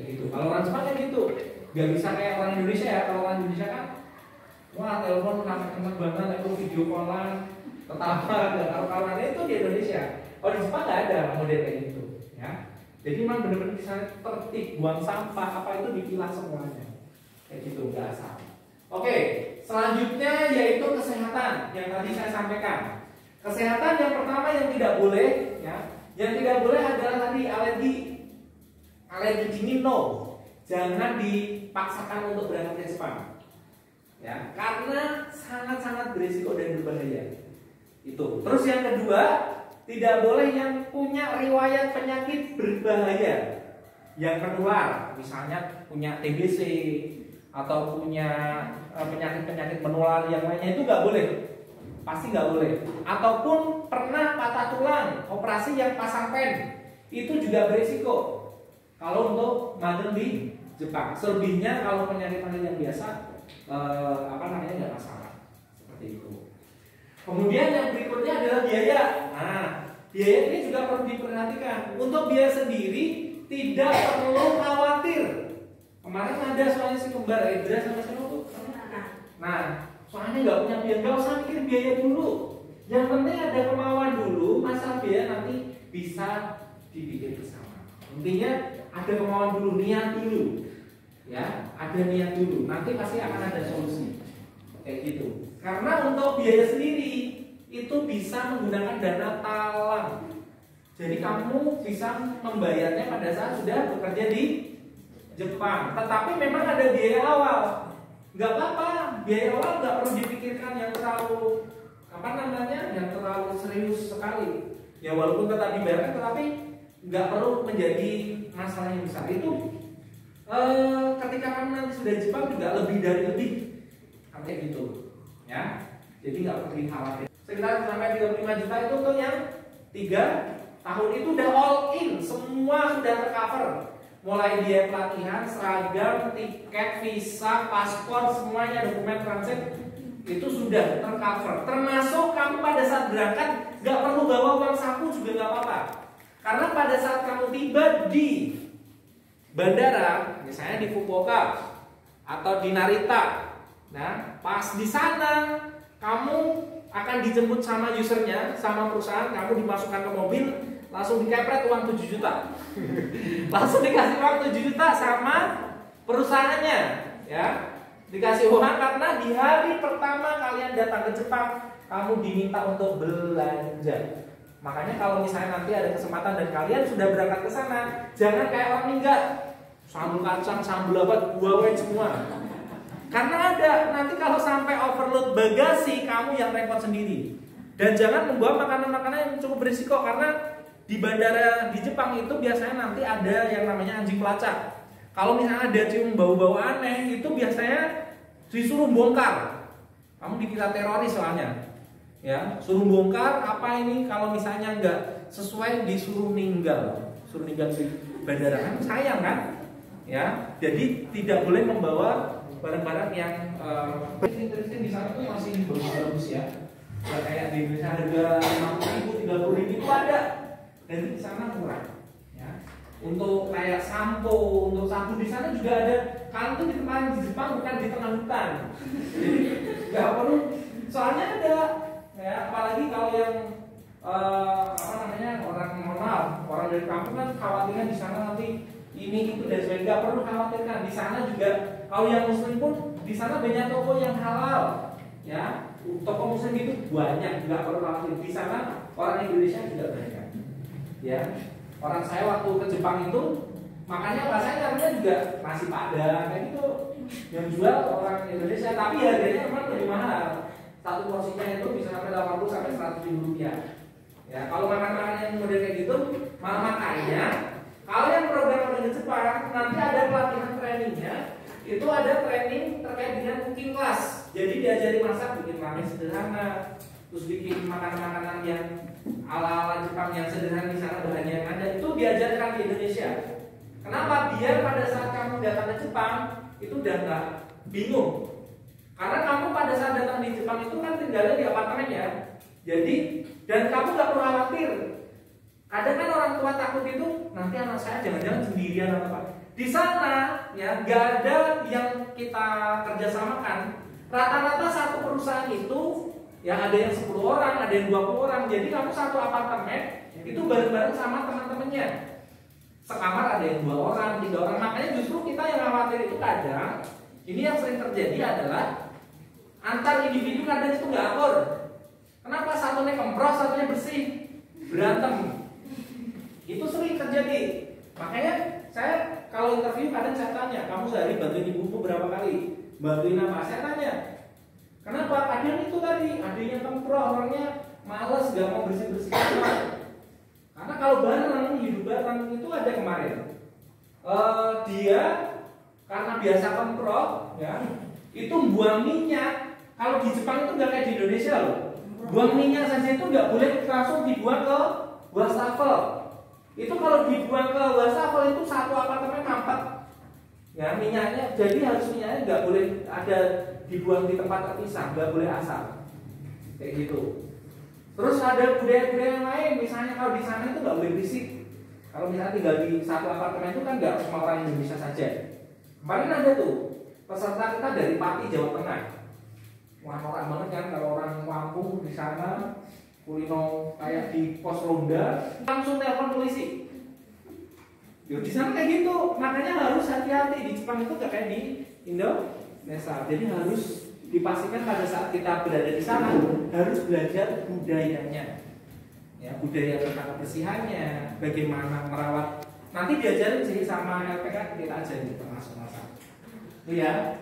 kayak gitu. Kalau orang Jepang kayak gitu, nggak bisa kayak orang Indonesia ya. Kalau orang Indonesia kan, wah telepon enak banget, aku video callan, ketawa, dan kawan-kawan itu di Indonesia. Kalau di Jepang nggak ada model kayak gitu, ya. Jadi memang benar-benar di sana tertib, buang sampah apa itu dipilah semuanya, kayak gitu, nggak asal. Oke, selanjutnya yaitu kesehatan yang tadi saya sampaikan. Kesehatan yang pertama yang tidak boleh, ya, yang tidak boleh adalah tadi alergi dingin no. Jangan dipaksakan untuk berangkat ke Jepang, ya, karena sangat-sangat berisiko dan berbahaya. Itu. Terus yang kedua, tidak boleh yang punya riwayat penyakit berbahaya yang menular, misalnya punya TBC atau punya penyakit-penyakit menular yang lainnya, itu nggak boleh, pasti nggak boleh. Ataupun pernah patah tulang, operasi yang pasang pen, itu juga berisiko kalau untuk magang di Jepang. Selebihnya kalau penyakit-penyakit yang biasa, nggak masalah, seperti itu. Kemudian yang berikutnya adalah biaya. Nah, biaya ini juga perlu diperhatikan. Untuk biaya sendiri tidak perlu khawatir. Kemarin ada soalnya si kembar Edra sama siapa tuh? Nah, soalnya nggak punya biaya, nggak usah mikir biaya dulu. Yang penting ada kemauan dulu, masalah biaya nanti bisa dipikir bersama. Intinya ada kemauan dulu, niat dulu, ya, ada niat dulu. Nanti pasti akan ada solusi, kayak gitu. Karena untuk biaya sendiri itu bisa menggunakan dana talang. Jadi kamu bisa membayarnya pada saat sudah bekerja di Jepang. Tetapi memang ada biaya awal. Nggak apa-apa, biaya awal nggak perlu dipikirkan yang terlalu yang terlalu serius sekali. Ya walaupun tetap dibayarkan, tetapi nggak perlu menjadi masalah yang besar. Itu ketika kamu nanti sudah di Jepang juga lebih dari lebih, kayak gitu, ya. Jadi nggak perlu khawatir. Sekitar sampai 35 juta itu untuk yang 3 tahun itu udah all in, semua sudah tercover. Mulai biaya pelatihan, seragam, tiket, visa, paspor, semuanya, dokumen transit itu sudah tercover. Termasuk kamu pada saat berangkat nggak perlu bawa uang saku juga nggak apa-apa. Karena pada saat kamu tiba di bandara, misalnya di Fukuoka atau di Narita, nah pas di sana kamu akan dijemput sama usernya, sama perusahaan, kamu dimasukkan ke mobil, langsung dikepret uang 7 juta. Langsung dikasih uang 7 juta sama perusahaannya, ya. Dikasih uang karena di hari pertama kalian datang ke Jepang, kamu diminta untuk belanja. Makanya kalau misalnya nanti ada kesempatan dan kalian sudah berangkat ke sana, jangan kayak orang minggat, sambal kacang, sambal apa, buah semua. Karena ada nanti kalau sampai overload bagasi, kamu yang repot sendiri. Dan jangan membawa makanan-makanan yang cukup berisiko, karena di bandara di Jepang itu biasanya nanti ada yang namanya anjing pelacak. Kalau misalnya ada cium bau-bau aneh, itu biasanya disuruh bongkar. Kamu dikira teroris soalnya, ya. Suruh bongkar apa ini? Kalau misalnya nggak sesuai, disuruh ninggal di bandara, kan sayang kan? Ya, jadi tidak boleh membawa barang-barang yang interesting di sana tuh masih bagus-bagus ya. Nggak kayak di Indonesia harga 50.000, 30.000 itu ada, dan di sana murah. Ya. Untuk kayak sampo, untuk sabun di sana juga ada. Kan tuh di Jepang bukan di tengah hutan, jadi nggak perlu. Soalnya ada, ya, apalagi kalau yang orang dari kampung kan khawatirnya di sana nanti ini itu dan sebagainya. Nggak perlu khawatirkan. Di sana juga kalau yang muslim pun di sana banyak toko yang halal, ya. Toko muslim itu banyak, nggak perlu khawatir. Di sana orang Indonesia juga banyak, ya. Orang saya waktu ke Jepang itu, makanya rasanya namanya juga nasi padang kayak gitu, yang jual orang Indonesia, tapi harganya memang lebih mahal. Satu porsinya itu bisa sampai 80 sampai 100 ribu rupiah. Ya, kalau makan-makan yang model kayak gitu, makanya kalau yang program di Jepang nanti ada pelatihan trainingnya, itu ada training terkait dengan cooking class. Jadi diajari masak, bikin ramen sederhana, terus bikin makanan-makanan yang ala-ala Jepang yang sederhana di sana, bahannya yang ada itu diajarkan di Indonesia. Kenapa? Biar pada saat kamu datang ke Jepang itu udah nggak bingung. Karena kamu pada saat datang di Jepang itu kan tinggalnya di apartemen ya. Jadi dan kamu nggak perlu khawatir Kadang kan orang tua takut itu nanti anak saya jangan-jangan sendirian atau apa. Di sana ya nggak ada yang kita kerjasamakan. Rata-rata satu perusahaan itu yang ada yang 10 orang, ada yang 20 orang. Jadi kamu satu apartemen itu bareng-bareng sama teman-temannya. Sekamar ada yang 2 orang, 3 orang. Makanya justru kita yang khawatir itu kadang ini yang sering terjadi adalah antar individu kadang itu nggak akur. Kenapa satunya kempros, satunya bersih, berantem? Itu sering terjadi. Makanya saya kalau interview kadang saya tanya, kamu sehari bantuin ibumu berapa kali? Bantuin apa? Saya tanya. Kenapa? Kadang itu tadi ada yang kempros, orangnya males, gak mau bersih-bersih. Karena kalau bareng, hidup bareng itu ada kemarin. Dia karena biasa kempros, ya, itu buang minyak. Kalau di Jepang itu nggak kayak di Indonesia loh. Buang minyak saja itu nggak boleh langsung dibuang ke wastafel. Itu kalau dibuang ke wastafel itu satu apartemen mampet. Ya minyaknya, jadi harus minyaknya nggak boleh ada dibuang di tempat terpisah, nggak boleh asal. Kayak gitu. Terus ada budaya-budaya yang lain, misalnya kalau di sana itu nggak boleh berisik. Kalau misalnya tinggal di satu apartemen itu kan nggak semua orang Indonesia saja. Kemarin ada tuh peserta kita dari Pati, Jawa Tengah. Wah norak banget kan kalau orang Lampung di sana kulino kayak di pos ronda langsung telepon polisi. Yo di sana kayak gitu, makanya harus hati-hati. Di Jepang itu gak kayak di Indonesia. Jadi harus dipastikan pada saat kita berada di sana harus belajar budayanya. Ya, budaya tentang kebersihannya, bagaimana merawat. Nanti diajarin sih sama LPK kita ajarin termasuk masalah. Itu ya.